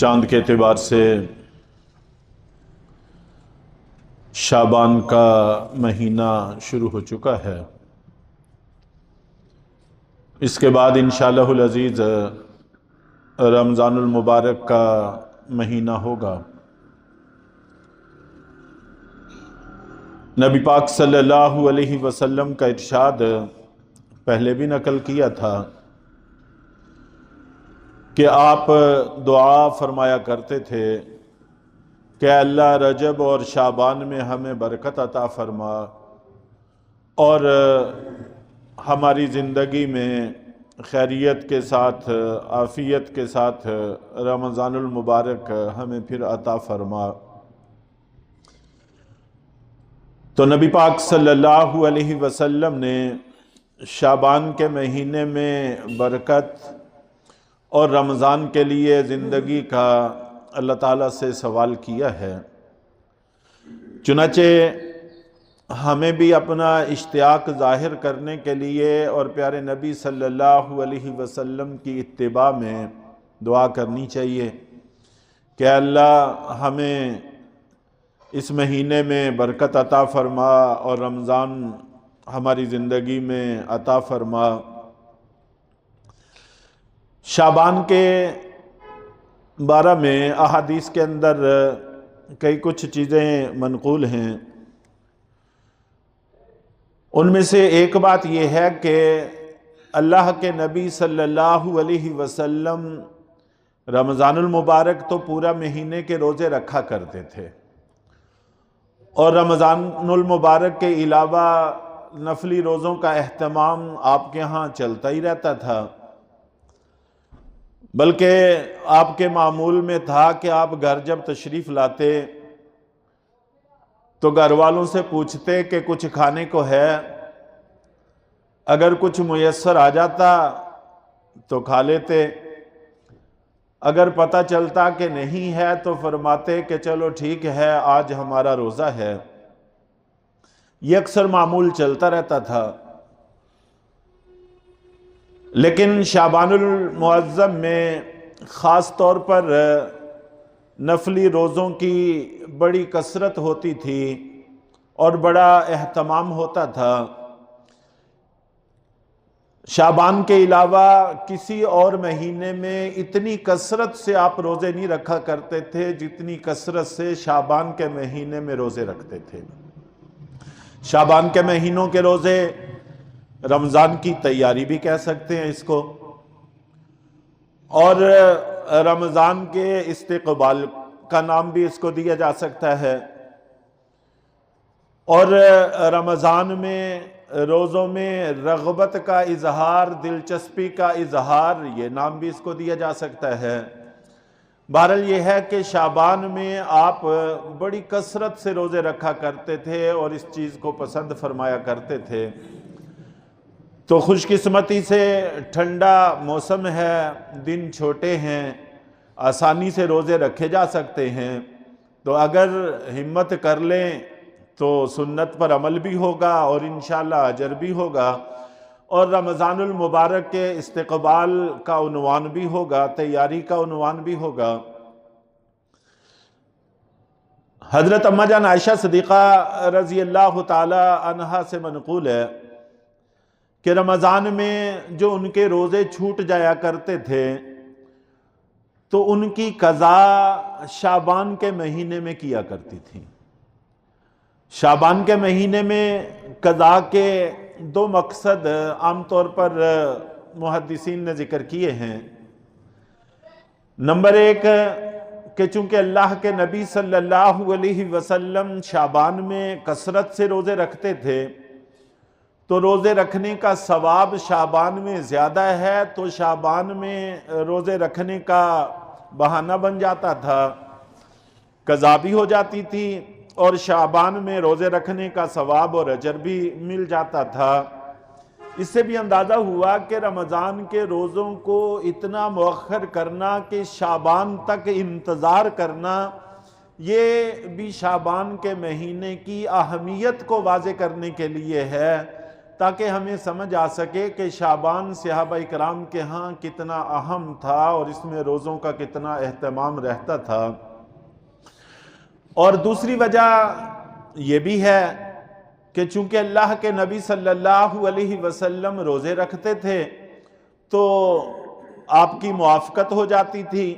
چاند کے اعتبار سے شعبان کا مہینہ شروع ہو چکا ہے۔ اس کے بعد انشاءاللہ العزیز رمضان المبارک کا مہینہ ہوگا۔ نبی پاک صلی اللہ علیہ وسلم کا ارشاد پہلے بھی نقل کیا تھا کہ آپ دعا فرمایا کرتے تھے کہ اللہ رجب اور شعبان میں ہمیں برکت عطا فرما اور ہماری زندگی میں خیریت کے ساتھ عافیت کے ساتھ رمضان المبارک ہمیں پھر عطا فرما۔ تو نبی پاک صلی اللہ علیہ وسلم نے شعبان کے مہینے میں برکت اور رمضان کے لیے زندگی کا اللہ تعالیٰ سے سوال کیا ہے۔ چنانچہ ہمیں بھی اپنا اشتیاق ظاہر کرنے کے لیے اور پیارے نبی صلی اللہ علیہ وسلم کی اتباع میں دعا کرنی چاہیے کہ اللہ ہمیں اس مہینے میں برکت عطا فرما اور رمضان ہماری زندگی میں عطا فرما۔ شعبان کے بارے میں احادیث کے اندر کئی کچھ چیزیں منقول ہیں۔ ان میں سے ایک بات یہ ہے کہ اللہ کے نبی صلی اللہ علیہ وسلم رمضان المبارک تو پورا مہینے کے روزے رکھا کرتے تھے، اور رمضان المبارک کے علاوہ نفلی روزوں کا اہتمام آپ کے ہاں چلتا ہی رہتا تھا، بلکہ آپ کے معمول میں تھا کہ آپ گھر جب تشریف لاتے تو گھر والوں سے پوچھتے کہ کچھ کھانے کو ہے، اگر کچھ میسر آ جاتا تو کھا لیتے، اگر پتہ چلتا کہ نہیں ہے تو فرماتے کہ چلو ٹھیک ہے آج ہمارا روزہ ہے۔ یہ اکثر معمول چلتا رہتا تھا، لیکن شعبان المعظم میں خاص طور پر نفلی روزوں کی بڑی کثرت ہوتی تھی اور بڑا اہتمام ہوتا تھا۔ شعبان کے علاوہ کسی اور مہینے میں اتنی کثرت سے آپ روزے نہیں رکھا کرتے تھے جتنی کثرت سے شعبان کے مہینے میں روزے رکھتے تھے۔ شعبان کے مہینوں کے روزے رمضان کی تیاری بھی کہہ سکتے ہیں اس کو، اور رمضان کے استقبال کا نام بھی اس کو دیا جا سکتا ہے، اور رمضان میں روزوں میں رغبت کا اظہار، دلچسپی کا اظہار، یہ نام بھی اس کو دیا جا سکتا ہے۔ بہرحال یہ ہے کہ شعبان میں آپ بڑی کثرت سے روزے رکھا کرتے تھے اور اس چیز کو پسند فرمایا کرتے تھے۔ تو خوش قسمتی سے ٹھنڈا موسم ہے، دن چھوٹے ہیں، آسانی سے روزے رکھے جا سکتے ہیں، تو اگر ہمت کر لیں تو سنت پر عمل بھی ہوگا اور انشاءاللہ اجر بھی ہوگا، اور رمضان المبارک کے استقبال کا عنوان بھی ہوگا، تیاری کا عنوان بھی ہوگا۔ حضرت اماں جان عائشہ صدیقہ رضی اللہ تعالی عنہا سے منقول ہے کہ رمضان میں جو ان کے روزے چھوٹ جایا کرتے تھے تو ان کی قضا شعبان کے مہینے میں کیا کرتی تھی۔ شعبان کے مہینے میں قضا کے دو مقصد عام طور پر محدثین نے ذکر کیے ہیں۔ نمبر ایک کہ چونکہ اللہ کے نبی صلی اللہ علیہ وسلم شعبان میں کثرت سے روزے رکھتے تھے تو روزے رکھنے کا ثواب شعبان میں زیادہ ہے، تو شعبان میں روزے رکھنے کا بہانہ بن جاتا تھا، قضا بھی ہو جاتی تھی اور شعبان میں روزے رکھنے کا ثواب اور اجر بھی مل جاتا تھا۔ اس سے بھی اندازہ ہوا کہ رمضان کے روزوں کو اتنا مؤخر کرنا کہ شعبان تک انتظار کرنا، یہ بھی شعبان کے مہینے کی اہمیت کو واضح کرنے کے لیے ہے، تاکہ ہمیں سمجھ آ سکے کہ شعبان صحابہ اکرام کے ہاں کتنا اہم تھا اور اس میں روزوں کا کتنا اہتمام رہتا تھا۔ اور دوسری وجہ یہ بھی ہے کہ چونکہ اللہ کے نبی صلی اللہ علیہ وسلم روزے رکھتے تھے تو آپ کی موافقت ہو جاتی تھی۔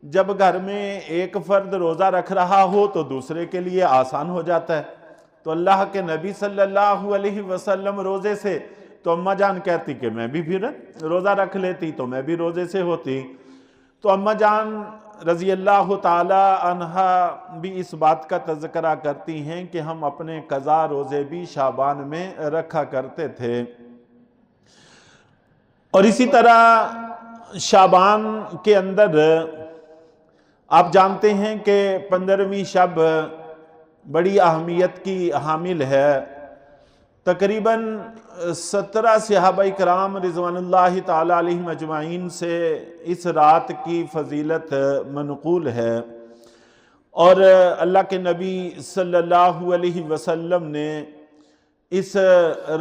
جب گھر میں ایک فرد روزہ رکھ رہا ہو تو دوسرے کے لیے آسان ہو جاتا ہے۔ تو اللہ کے نبی صلی اللہ علیہ وسلم روزے سے تو اماں جان کہتی کہ میں بھی پھر روزہ رکھ لیتی تو میں بھی روزے سے ہوتی۔ تو اماں جان رضی اللہ تعالی عنہا بھی اس بات کا تذکرہ کرتی ہیں کہ ہم اپنے قضا روزے بھی شعبان میں رکھا کرتے تھے۔ اور اسی طرح شعبان کے اندر آپ جانتے ہیں کہ 15ویں شب بڑی اہمیت کی حامل ہے۔ تقریباً 17 صحابہ کرام رضوان اللہ تعالی علیہم اجمعین سے اس رات کی فضیلت منقول ہے، اور اللہ کے نبی صلی اللہ علیہ وسلم نے اس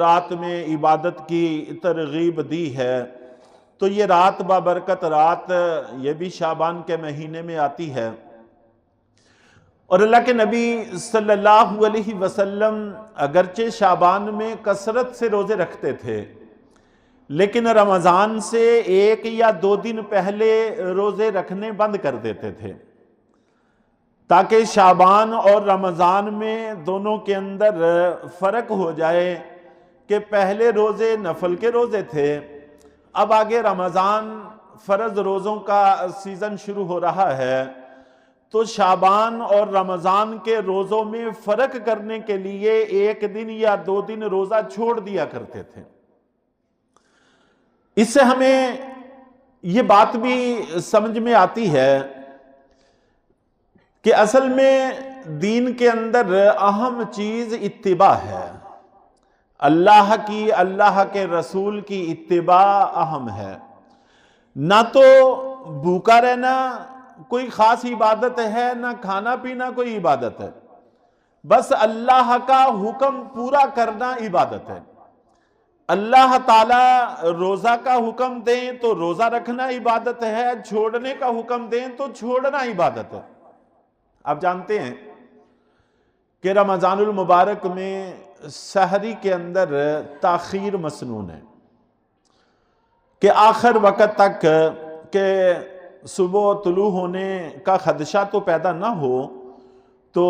رات میں عبادت کی ترغیب دی ہے۔ تو یہ رات بابرکت رات یہ بھی شعبان کے مہینے میں آتی ہے، اور اللہ کے نبی صلی اللہ علیہ وسلم اگرچہ شعبان میں کثرت سے روزے رکھتے تھے، لیکن رمضان سے 1 یا 2 دن پہلے روزے رکھنے بند کر دیتے تھے، تاکہ شعبان اور رمضان میں دونوں کے اندر فرق ہو جائے کہ پہلے روزے نفل کے روزے تھے، اب آگے رمضان فرض روزوں کا سیزن شروع ہو رہا ہے، تو شعبان اور رمضان کے روزوں میں فرق کرنے کے لیے 1 دن یا 2 دن روزہ چھوڑ دیا کرتے تھے۔ اس سے ہمیں یہ بات بھی سمجھ میں آتی ہے کہ اصل میں دین کے اندر اہم چیز اتباع ہے۔ اللہ کی، اللہ کے رسول کی اتباع اہم ہے۔ نہ تو بھوکا رہنا کوئی خاص عبادت ہے، نہ کھانا پینا کوئی عبادت ہے، بس اللہ کا حکم پورا کرنا عبادت ہے۔ اللہ تعالیٰ روزہ کا حکم دیں تو روزہ رکھنا عبادت ہے، چھوڑنے کا حکم دیں تو چھوڑنا عبادت ہے۔ آپ جانتے ہیں کہ رمضان المبارک میں سحری کے اندر تاخیر مسنون ہے، کہ آخر وقت تک کہ صبح طلوع ہونے کا خدشہ تو پیدا نہ ہو، تو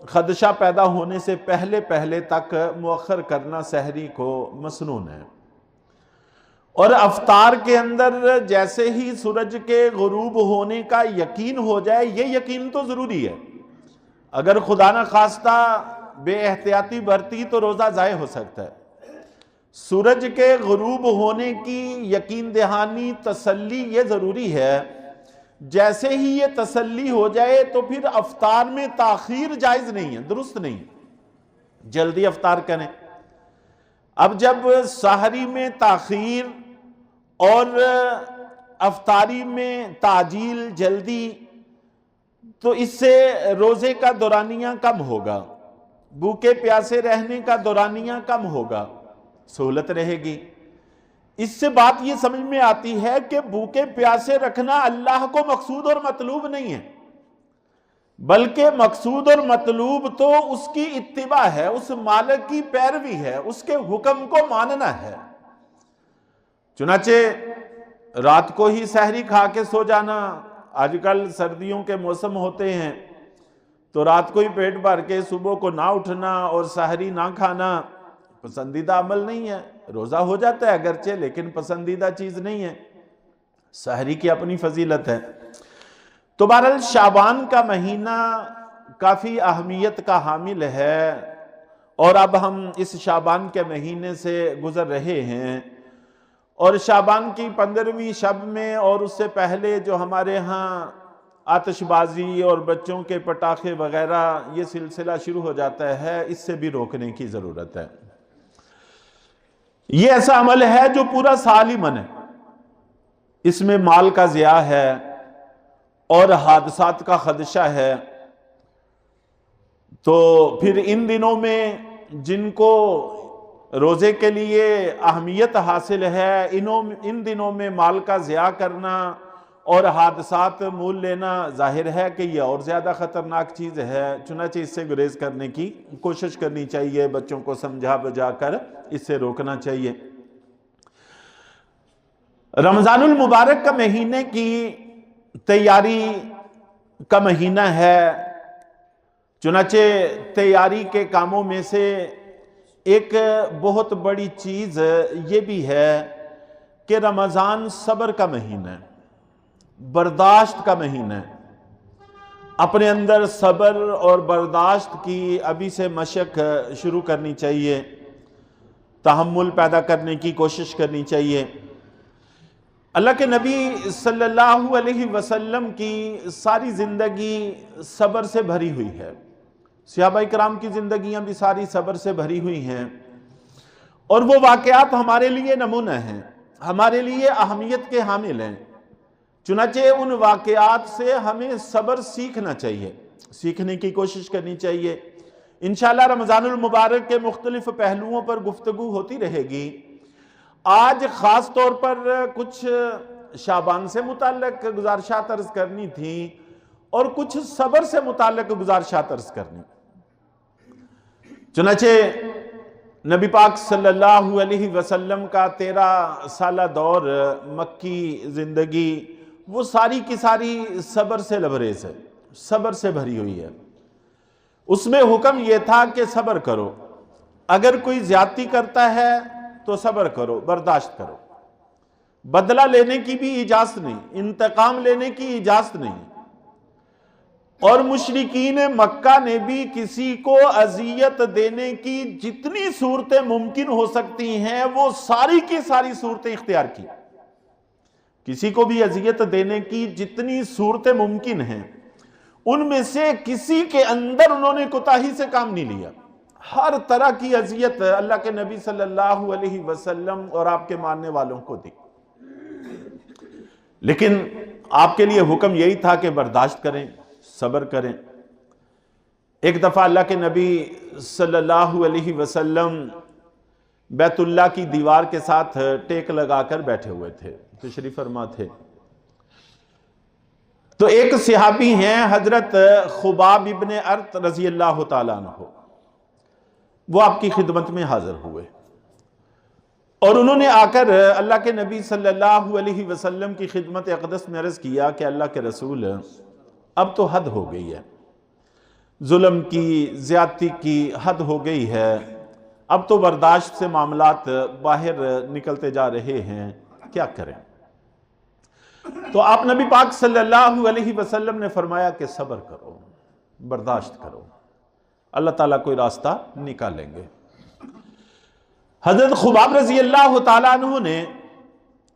خدشہ پیدا ہونے سے پہلے تک مؤخر کرنا سحری کو مسنون ہے۔ اور افطار کے اندر جیسے ہی سورج کے غروب ہونے کا یقین ہو جائے، یہ یقین تو ضروری ہے، اگر خدا نہ خواستہ بے احتیاطی برتی تو روزہ ضائع ہو سکتا ہے۔ سورج کے غروب ہونے کی یقین دہانی، تسلی یہ ضروری ہے۔ جیسے ہی یہ تسلی ہو جائے تو پھر افطار میں تاخیر جائز نہیں ہے، درست نہیں، جلدی افطار کریں۔ اب جب سحری میں تاخیر اور افطاری میں تعجیل، جلدی، تو اس سے روزے کا دورانیہ کم ہوگا، بھوکے پیاسے رہنے کا دورانیہ کم ہوگا، سہولت رہے گی۔ اس سے بات یہ سمجھ میں آتی ہے کہ بھوکے پیاسے رکھنا اللہ کو مقصود اور مطلوب نہیں ہے، بلکہ مقصود اور مطلوب تو اس کی اتباع ہے، اس مالک کی پیروی ہے، اس کے حکم کو ماننا ہے۔ چنانچہ رات کو ہی سحری کھا کے سو جانا، آج کل سردیوں کے موسم ہوتے ہیں تو رات کو ہی پیٹ بھر کے صبح کو نہ اٹھنا اور سحری نہ کھانا پسندیدہ عمل نہیں ہے۔ روزہ ہو جاتا ہے اگرچہ، لیکن پسندیدہ چیز نہیں ہے، سحری کی اپنی فضیلت ہے۔ تو بہرحال شعبان کا مہینہ کافی اہمیت کا حامل ہے، اور اب ہم اس شعبان کے مہینے سے گزر رہے ہیں، اور شعبان کی 15ویں شب میں اور اس سے پہلے جو ہمارے ہاں آتش بازی اور بچوں کے پٹاخے وغیرہ یہ سلسلہ شروع ہو جاتا ہے، اس سے بھی روکنے کی ضرورت ہے۔ یہ ایسا عمل ہے جو پورا سال ہی منع ہے، اس میں مال کا ضیاع ہے اور حادثات کا خدشہ ہے۔ تو پھر ان دنوں میں جن کو روزے کے لیے اہمیت حاصل ہے، ان دنوں میں مال کا ضیاع کرنا اور حادثات مول لینا ظاہر ہے کہ یہ اور زیادہ خطرناک چیز ہے، چنانچہ اس سے گریز کرنے کی کوشش کرنی چاہیے، بچوں کو سمجھا بجا کر اس سے روکنا چاہیے۔ رمضان المبارک کا مہینے کی تیاری کا مہینہ ہے، چنانچہ تیاری کے کاموں میں سے ایک بہت بڑی چیز یہ بھی ہے کہ رمضان صبر کا مہینہ ہے، برداشت کا مہینہ ہے۔ اپنے اندر صبر اور برداشت کی ابھی سے مشق شروع کرنی چاہیے، تحمل پیدا کرنے کی کوشش کرنی چاہیے۔ اللہ کے نبی صلی اللہ علیہ وسلم کی ساری زندگی صبر سے بھری ہوئی ہے، صحابہ کرام کی زندگیاں بھی ساری صبر سے بھری ہوئی ہیں، اور وہ واقعات ہمارے لیے نمونہ ہیں، ہمارے لیے اہمیت کے حامل ہیں۔ چنانچہ ان واقعات سے ہمیں صبر سیکھنا چاہیے، سیکھنے کی کوشش کرنی چاہیے۔ انشاءاللہ رمضان المبارک کے مختلف پہلوؤں پر گفتگو ہوتی رہے گی۔ آج خاص طور پر کچھ شعبان سے متعلق گزارشات عرض کرنی تھی اور کچھ صبر سے متعلق گزارشات عرض کرنی۔ چنانچہ نبی پاک صلی اللہ علیہ وسلم کا 13 سالہ دور مکی زندگی، وہ ساری کی ساری صبر سے لبریز ہے، صبر سے بھری ہوئی ہے۔ اس میں حکم یہ تھا کہ صبر کرو، اگر کوئی زیادتی کرتا ہے تو صبر کرو، برداشت کرو۔ بدلہ لینے کی بھی اجازت نہیں، انتقام لینے کی اجازت نہیں، اور مشرکین مکہ نے بھی کسی کو اذیت دینے کی جتنی صورتیں ممکن ہو سکتی ہیں وہ ساری کی ساری صورتیں اختیار کی۔ کسی کو بھی اذیت دینے کی جتنی صورتیں ممکن ہیں ان میں سے کسی کے اندر انہوں نے کوتاہی سے کام نہیں لیا۔ ہر طرح کی اذیت اللہ کے نبی صلی اللہ علیہ وسلم اور آپ کے ماننے والوں کو دی، لیکن آپ کے لیے حکم یہی تھا کہ برداشت کریں، صبر کریں۔ ایک دفعہ اللہ کے نبی صلی اللہ علیہ وسلم بیت اللہ کی دیوار کے ساتھ ٹیک لگا کر بیٹھے ہوئے تھے، تشریف فرما تھے، تو ایک صحابی ہیں حضرت خباب ابن ارت رضی اللہ تعالیٰ عنہ، وہ آپ کی خدمت میں حاضر ہوئے اور انہوں نے آ کر اللہ کے نبی صلی اللہ علیہ وسلم کی خدمت اقدس میں عرض کیا کہ اللہ کے رسول اب تو حد ہو گئی ہے، ظلم کی، زیادتی کی حد ہو گئی ہے، اب تو برداشت سے معاملات باہر نکلتے جا رہے ہیں، کیا کریں؟ تو آپ نبی پاک صلی اللہ علیہ وسلم نے فرمایا کہ صبر کرو، برداشت کرو، اللہ تعالیٰ کوئی راستہ نکالیں گے۔ حضرت خباب رضی اللہ تعالیٰ عنہ نے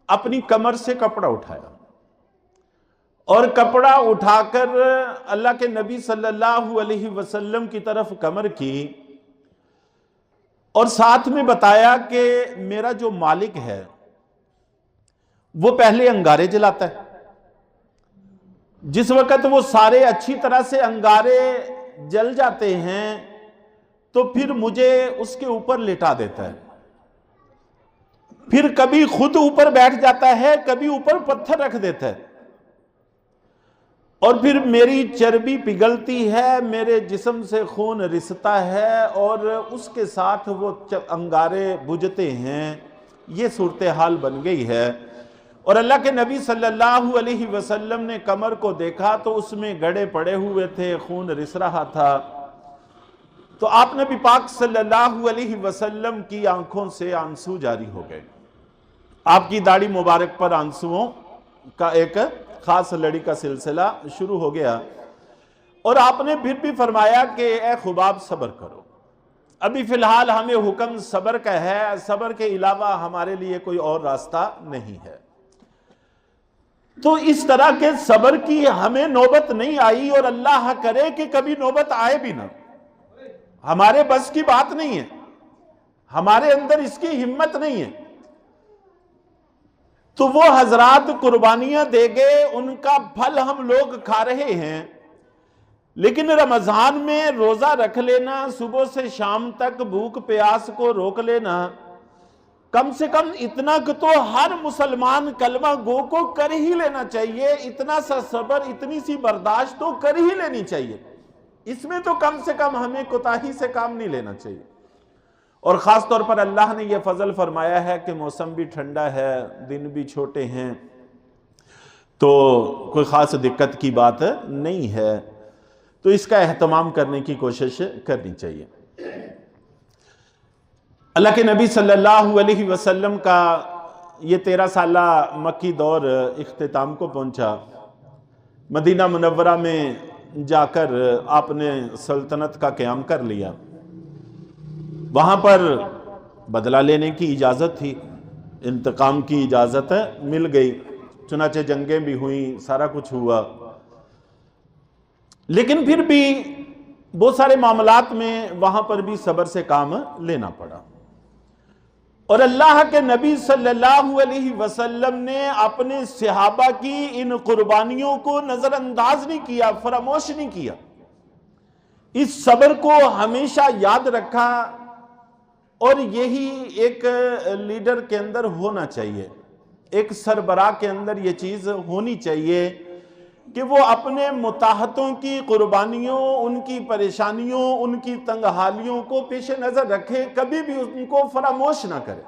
اپنی کمر سے کپڑا اٹھایا اور کپڑا اٹھا کر اللہ کے نبی صلی اللہ علیہ وسلم کی طرف کمر کی اور ساتھ میں بتایا کہ میرا جو مالک ہے وہ پہلے انگارے جلاتا ہے، جس وقت وہ سارے اچھی طرح سے انگارے جل جاتے ہیں تو پھر مجھے اس کے اوپر لٹا دیتا ہے، پھر کبھی خود اوپر بیٹھ جاتا ہے، کبھی اوپر پتھر رکھ دیتا ہے، اور پھر میری چربی پگھلتی ہے، میرے جسم سے خون رستا ہے اور اس کے ساتھ وہ انگارے بجھتے ہیں۔ یہ صورتحال بن گئی ہے، اور اللہ کے نبی صلی اللہ علیہ وسلم نے کمر کو دیکھا تو اس میں گڑے پڑے ہوئے تھے، خون رس رہا تھا، تو آپ نبی پاک صلی اللہ علیہ وسلم کی آنکھوں سے آنسو جاری ہو گئے، آپ کی داڑھی مبارک پر آنسوؤں کا ایک خاص لڑی کا سلسلہ شروع ہو گیا، اور آپ نے پھر بھی فرمایا کہ اے خباب صبر کرو، ابھی فی الحال ہمیں حکم صبر کا ہے، صبر کے علاوہ ہمارے لیے کوئی اور راستہ نہیں ہے۔ تو اس طرح کے صبر کی ہمیں نوبت نہیں آئی، اور اللہ کرے کہ کبھی نوبت آئے بھی نہ، ہمارے بس کی بات نہیں ہے، ہمارے اندر اس کی ہمت نہیں ہے۔ تو وہ حضرات قربانیاں دے گئے، ان کا پھل ہم لوگ کھا رہے ہیں، لیکن رمضان میں روزہ رکھ لینا، صبح سے شام تک بھوک پیاس کو روک لینا، کم سے کم اتنا کہ تو ہر مسلمان کلمہ گو کو کر ہی لینا چاہیے، اتنا سا صبر، اتنی سی برداشت تو کر ہی لینی چاہیے۔ اس میں تو کم سے کم ہمیں کوتاہی سے کام نہیں لینا چاہیے۔ اور خاص طور پر اللہ نے یہ فضل فرمایا ہے کہ موسم بھی ٹھنڈا ہے، دن بھی چھوٹے ہیں، تو کوئی خاص دقت کی بات نہیں ہے، تو اس کا اہتمام کرنے کی کوشش کرنی چاہیے۔ اللہ کے نبی صلی اللہ علیہ وسلم کا یہ 13 سالہ مکی دور اختتام کو پہنچا۔ مدینہ منورہ میں جا کر آپ نے سلطنت کا قیام کر لیا۔ وہاں پر بدلہ لینے کی اجازت تھی، انتقام کی اجازت مل گئی، چنانچہ جنگیں بھی ہوئیں، سارا کچھ ہوا، لیکن پھر بھی بہت سارے معاملات میں وہاں پر بھی صبر سے کام لینا پڑا۔ اور اللہ کے نبی صلی اللہ علیہ وسلم نے اپنے صحابہ کی ان قربانیوں کو نظر انداز نہیں کیا، فراموش نہیں کیا، اس صبر کو ہمیشہ یاد رکھا۔ اور یہی ایک لیڈر کے اندر ہونا چاہیے، ایک سربراہ کے اندر یہ چیز ہونی چاہیے کہ وہ اپنے متاحتوں کی قربانیوں، ان کی پریشانیوں، ان کی تنگحالیوں کو پیش نظر رکھے، کبھی بھی ان کو فراموش نہ کرے۔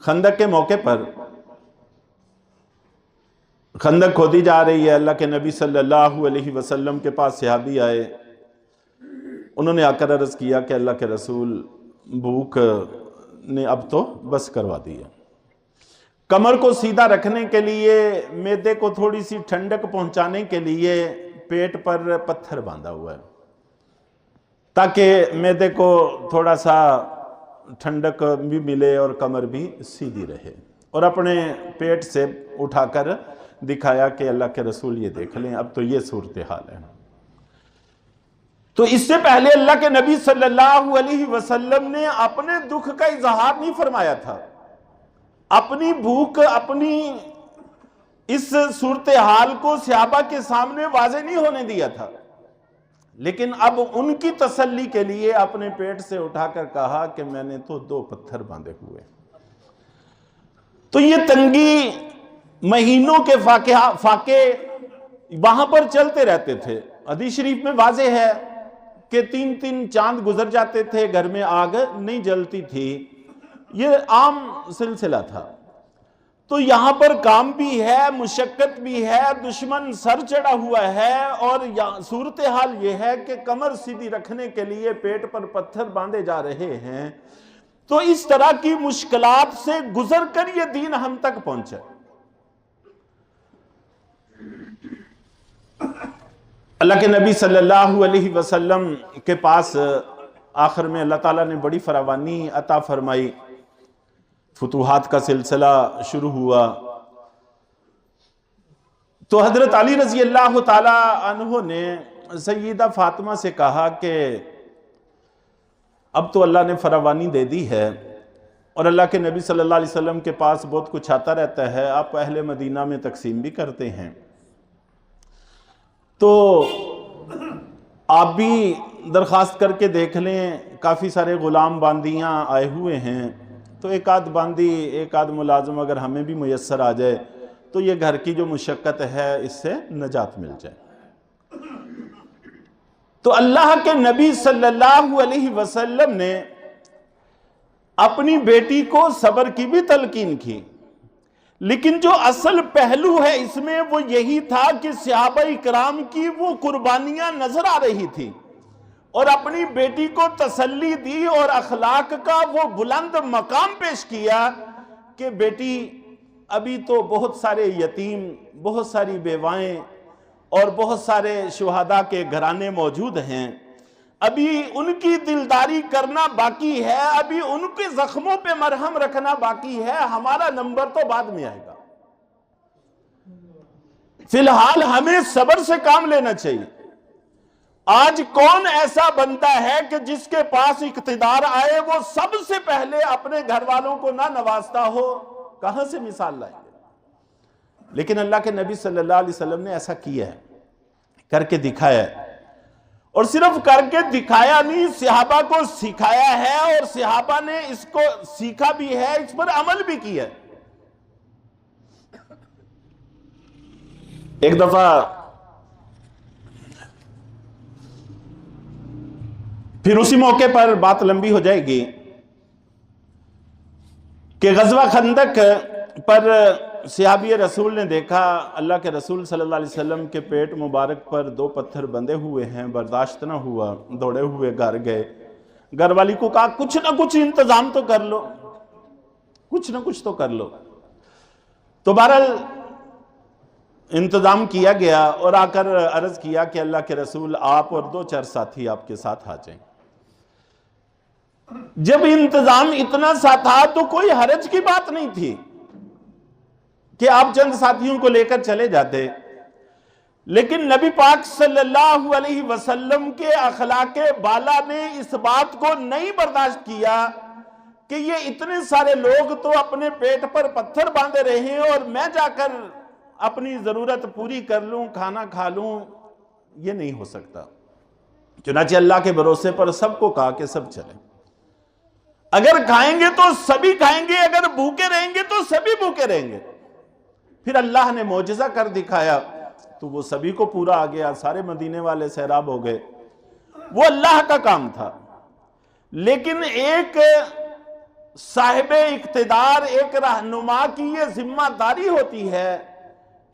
خندق کے موقع پر خندق کھودی جا رہی ہے، اللہ کے نبی صلی اللہ علیہ وسلم کے پاس صحابی آئے، انہوں نے آ کر عرض کیا کہ اللہ کے رسول، بھوک نے اب تو بس کروا دی ہے، کمر کو سیدھا رکھنے کے لیے، معدے کو تھوڑی سی ٹھنڈک پہنچانے کے لیے پیٹ پر پتھر باندھا ہوا ہے، تاکہ معدے کو تھوڑا سا ٹھنڈک بھی ملے اور کمر بھی سیدھی رہے۔ اور اپنے پیٹ سے اٹھا کر دکھایا کہ اللہ کے رسول یہ دیکھ لیں، اب تو یہ صورتحال ہے۔ تو اس سے پہلے اللہ کے نبی صلی اللہ علیہ وسلم نے اپنے دکھ کا اظہار نہیں فرمایا تھا، اپنی بھوک، اپنی اس صورتحال کو صحابہ کے سامنے واضح نہیں ہونے دیا تھا، لیکن اب ان کی تسلی کے لیے اپنے پیٹ سے اٹھا کر کہا کہ میں نے تو 2 پتھر باندھے ہوئے۔ تو یہ تنگی، مہینوں کے فاقے وہاں پر چلتے رہتے تھے۔ حدیث شریف میں واضح ہے کہ 3 چاند گزر جاتے تھے، گھر میں آگ نہیں جلتی تھی، یہ عام سلسلہ تھا۔ تو یہاں پر کام بھی ہے، مشقت بھی ہے، دشمن سر چڑھا ہوا ہے، اور صورتحال یہ ہے کہ کمر سیدھی رکھنے کے لیے پیٹ پر پتھر باندھے جا رہے ہیں۔ تو اس طرح کی مشکلات سے گزر کر یہ دین ہم تک پہنچا۔ اللہ کے نبی صلی اللہ علیہ وسلم کے پاس آخر میں اللہ تعالیٰ نے بڑی فراوانی عطا فرمائی، فتوحات کا سلسلہ شروع ہوا۔ تو حضرت علی رضی اللہ تعالیٰ عنہ نے سیدہ فاطمہ سے کہا کہ اب تو اللہ نے فراوانی دے دی ہے، اور اللہ کے نبی صلی اللہ علیہ وسلم کے پاس بہت کچھ آتا رہتا ہے، آپ اہل مدینہ میں تقسیم بھی کرتے ہیں، تو آپ بھی درخواست کر کے دیکھ لیں، کافی سارے غلام باندیاں آئے ہوئے ہیں، تو ایک آدھ باندی، ایک آدھ ملازم اگر ہمیں بھی میسر آ جائے تو یہ گھر کی جو مشقت ہے اس سے نجات مل جائے۔ تو اللہ کے نبی صلی اللہ علیہ وسلم نے اپنی بیٹی کو صبر کی بھی تلقین کی، لیکن جو اصل پہلو ہے اس میں وہ یہی تھا کہ صحابہ اکرام کی وہ قربانیاں نظر آ رہی تھی، اور اپنی بیٹی کو تسلی دی اور اخلاق کا وہ بلند مقام پیش کیا کہ بیٹی ابھی تو بہت سارے یتیم، بہت ساری بیوائیں اور بہت سارے شہداء کے گھرانے موجود ہیں، ابھی ان کی دلداری کرنا باقی ہے، ابھی ان کے زخموں پہ مرہم رکھنا باقی ہے، ہمارا نمبر تو بعد میں آئے گا، فی الحال ہمیں صبر سے کام لینا چاہیے۔ آج کون ایسا بنتا ہے کہ جس کے پاس اقتدار آئے وہ سب سے پہلے اپنے گھر والوں کو نہ نوازتا ہو؟ کہاں سے مثال لائیں گے؟ لیکن اللہ کے نبی صلی اللہ علیہ وسلم نے ایسا کیا ہے، کر کے دکھایا ہے، اور صرف کر کے دکھایا نہیں، صحابہ کو سکھایا ہے، اور صحابہ نے اس کو سیکھا بھی ہے، اس پر عمل بھی کیا ہے۔ ایک دفعہ پھر اسی موقع پر بات لمبی ہو جائے گی کہ غزوہ خندق پر صحابی رسول نے دیکھا اللہ کے رسول صلی اللہ علیہ وسلم کے پیٹ مبارک پر 2 پتھر بندھے ہوئے ہیں، برداشت نہ ہوا، دوڑے ہوئے گھر گئے، گھر والی کو کہا کچھ نہ کچھ انتظام تو کر لو، کچھ نہ کچھ تو کر لو۔ تو بہرحال انتظام کیا گیا، اور آ کر عرض کیا کہ اللہ کے رسول آپ اور 2-4 ساتھی آپ کے ساتھ آ جائیں۔ جب انتظام اتنا سا تھا تو کوئی حرج کی بات نہیں تھی کہ آپ چند ساتھیوں کو لے کر چلے جاتے، لیکن نبی پاک صلی اللہ علیہ وسلم کے اخلاق بالا نے اس بات کو نہیں برداشت کیا کہ یہ اتنے سارے لوگ تو اپنے پیٹ پر پتھر باندھے رہے ہیں، اور میں جا کر اپنی ضرورت پوری کر لوں، کھانا کھا لوں، یہ نہیں ہو سکتا۔ چنانچہ اللہ کے بھروسے پر سب کو کہا کہ سب چلیں، اگر کھائیں گے تو سبھی کھائیں گے، اگر بھوکے رہیں گے تو سبھی بھوکے رہیں گے۔ پھر اللہ نے معجزہ کر دکھایا تو وہ سبھی کو پورا آ گیا، سارے مدینے والے سیراب ہو گئے۔ وہ اللہ کا کام تھا، لیکن ایک صاحب اقتدار، ایک رہنما کی یہ ذمہ داری ہوتی ہے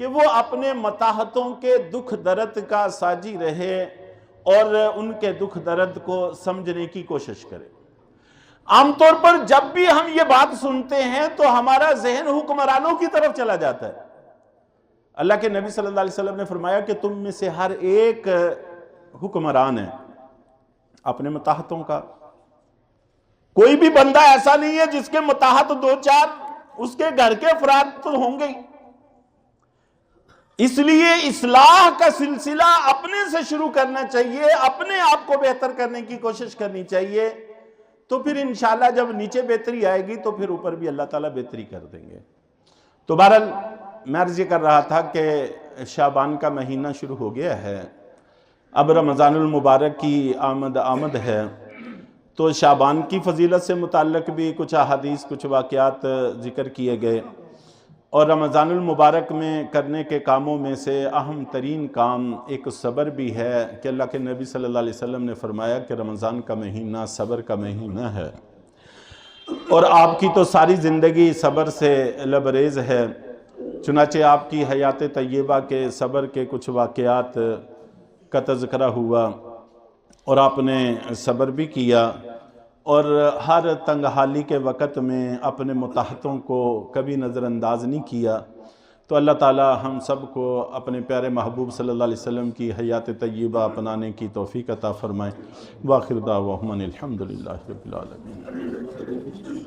کہ وہ اپنے متاحتوں کے دکھ درد کا ساجی رہے اور ان کے دکھ درد کو سمجھنے کی کوشش کرے۔ عام طور پر جب بھی ہم یہ بات سنتے ہیں تو ہمارا ذہن حکمرانوں کی طرف چلا جاتا ہے۔ اللہ کے نبی صلی اللہ علیہ وسلم نے فرمایا کہ تم میں سے ہر ایک حکمران ہے اپنے متاحتوں کا، کوئی بھی بندہ ایسا نہیں ہے جس کے متاحت 2-4 اس کے گھر کے افراد تو ہوں گے۔ اس لیے اصلاح کا سلسلہ اپنے سے شروع کرنا چاہیے، اپنے آپ کو بہتر کرنے کی کوشش کرنی چاہیے، تو پھر انشاءاللہ جب نیچے بہتری آئے گی تو پھر اوپر بھی اللہ تعالیٰ بہتری کر دیں گے۔ تو بہرحال میں عرض یہ کر رہا تھا کہ شعبان کا مہینہ شروع ہو گیا ہے، اب رمضان المبارک کی آمد ہے، تو شعبان کی فضیلت سے متعلق بھی کچھ احادیث، کچھ واقعات ذکر کیے گئے، اور رمضان المبارک میں کرنے کے کاموں میں سے اہم ترین کام ایک صبر بھی ہے کہ اللہ کے نبی صلی اللہ علیہ وسلم نے فرمایا کہ رمضان کا مہینہ صبر کا مہینہ ہے، اور آپ کی تو ساری زندگی صبر سے لبریز ہے۔ چنانچہ آپ کی حیات طیبہ کے صبر کے کچھ واقعات کا تذکرہ ہوا، اور آپ نے صبر بھی کیا، اور ہر تنگ حالی کے وقت میں اپنے متاحتوں کو کبھی نظر انداز نہیں کیا۔ تو اللہ تعالی ہم سب کو اپنے پیارے محبوب صلی اللہ علیہ وسلم کی حیات طیبہ اپنانے کی توفیق عطا فرمائے۔ وآخر دعواہم ان الحمدللہ رب العالمین۔